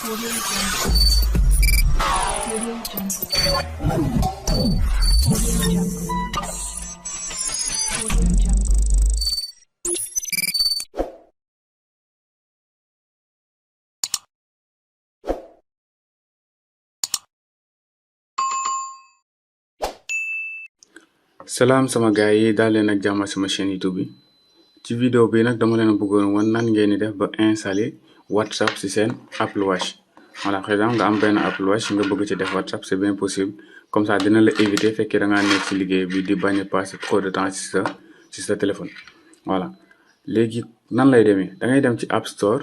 Audio Salam sama gaay yi daal leen ak jàmm sama chaîne YouTube bi ci vidéo bi nag dama leen a bëggoon wan nan ngeen di def ba installer WhatsApp ci seen Apple Watch. Voilà, par exemple nga am benn Apple Watch nga bëgg ci def WhatsApp, c'est bien possible. Comme ça dina la éviter fekkee da ngaa nekk ci liggéey bi di bañ a passer trop de temps ci sa téléphone. Voilà, léegi nan lay demee da ngay dem ci App Store.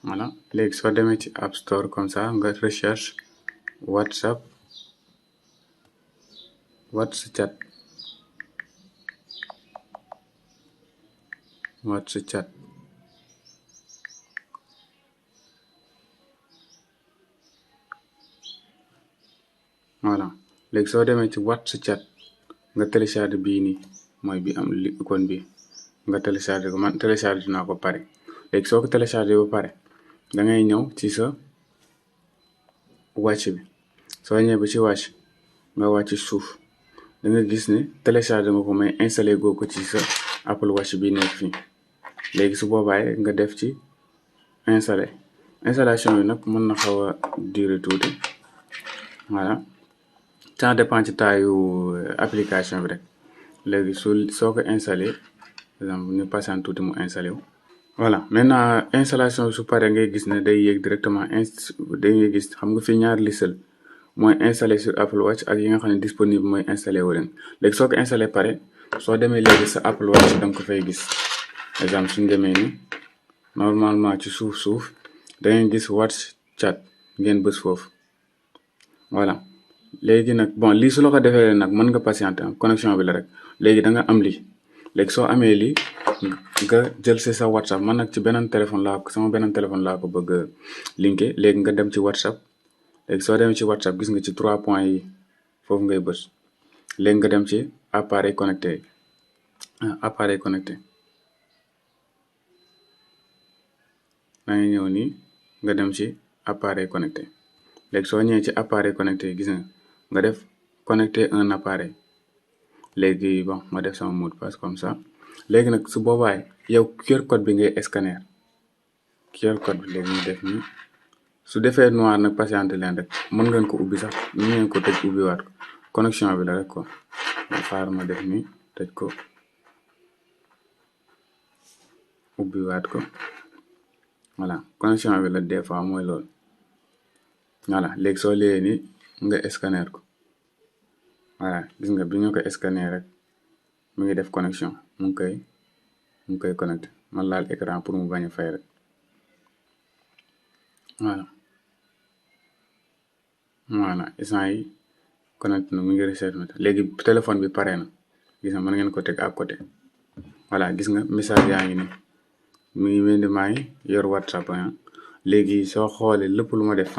Voilà, léegi soo demee ci App Store comme ça nga recherche WhatsApp. WhatsApp voilà, léegi soo demee ci WhatsApp nga télécharge bii nii mooy bi am li icône bi nga télécharge ko. Man télécharge naa ko pare. Léegi soo ko télécharge ba pare da ngay ñëw ci sa watch bi. Soo ñëwee ba ci watch nga wàcc suuf da nga gis ne télécharge nga ko may installé goo ko ci sa Apple Watch bi nekk fii. léegi su boobaay nga def ci installation bi nag mën na xaw a durer tuuti. Voilà, ça dépend ci taayu application bi rek. léegi soo ko installé par exemple ñu passant tuuti mu installé wu. Voilà, maintenant installation bi su paree ngay gis ne day yéeg directement ngay gis xam nga fi ñaar listal mooy installé sur Apple Watch ak yi nga xam ne disponible mooy installé wu leen. léegi soo ko installé pare soo demee léegi sa Apple Watch da nga ko fay gis. Par exemple suñu demee ni normalement ci suuf da ngeen gis WhatsApp ngeen bës foofu. Voilà, léegi nag bon lii su la ko defee nag mën nga patienter connexion bi la rek. léegi da nga am lii léegi soo amee lii nga jël si sa WhatsApp. man nag ci beneen téléphone sama beneen téléphone laa ko bëgg a linké. léegi nga dem ci WhatsApp. léegi soo demee ci WhatsApp gis nga ci 3 points yi foofu ngay bës. léegi nga dem ci appareil connecté da ngay ñëw nii nga dem ci appareil connecté. léegi soo ñëwee ci appareil connecté gis nga def connecter un appareil. léegi bon ma def sama mot de passe comme ça. léegi nag su boobaay yow QR code bi ngay scanner. QR code bi léegi ñu def nii su defee noir nag patiente leen rek mën ngeen ko ubbi sax ñu ngeen ko tëj ubbiwaat ko. connexion bi la rek quoi. xaar ma def nii tëj ko ubbiwaat ko. voilà, connexion bi la des fois mooy loolu. voilà, léegi soo léegi ni nga scanner ko. voilà, gis nga bi ñu ko scanner rek mu ngi def connexion mu ngi koy connecté. man laal écran pour mu bañ a fay rek. voilà instant yi connecté na mu ngi recherche na. léegi téléphone bi pare na gis nga mën ngeen ko teg à côté. voilà, gis nga message yaa ngi nii mu ngi mel ni maa ngi yor WhatsApp. léegi soo xoolee lépp lu ma def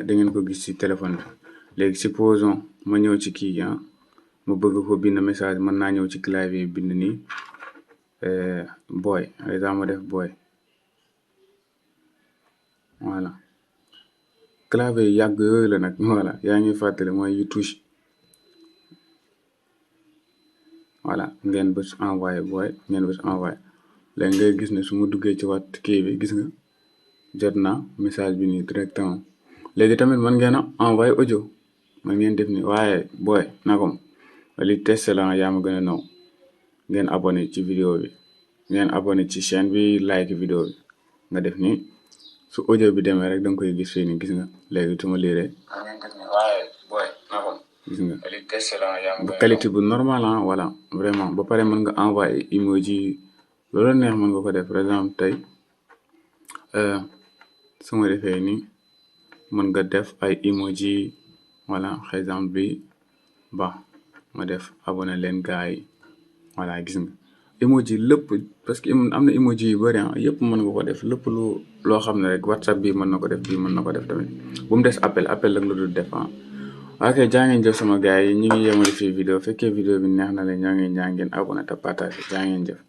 da ngeen ko gis ci téléphone bi. léegi supposons ma ñëw ci kii ma bëgg ko bind message mën naa ñëw ci clavier bind nii boy par exemple ma def boy. voilà, clavier yàgg yooyu la nag. voilà, yaa ngi fàttali mooy yu touche. voilà, ngeen bës envoyé boy ngeen bës envoyé. léegi ngay gis ne su ma duggee ci wat kii bi gis nga jot naa message bi nii directement. léegi tamit mën ngeen a envoyé audio. mën ngeen def ni waaye booy nakom li test la yaa ma gën a naw. ngeen abonné ci vidéo bi ngeen abonné ci chaîne bi like vidéo bi nga def ni su audio bi demee rek da nga koy gis fii nii gis nga. léegi su ma liiree gis nga bu qualité bu normal voilà vraiment. ba pare mën nga envoyé emoji loolu neex mën nga ko def. par exemple tey su ma defee nii mën nga def ay emoji. voilà, par exemple bi ba ma def abonné leen gars yi. voilà, gis nga emoji lépp parce que am na emoji yu bëri yëpp mën nga ko def. lépp loo xam ne rek WhatsApp bi mën na ko def bii mën na ko def tamit. bu mu des appel la lu dul def ok, jaa ngeen jëf sama gars yi ñu ngi yemale fii vidéo. fekkee vidéo bi neex na leen ñoo ngi ñaan ngeen abonné te partage. jaa ngeen jëf.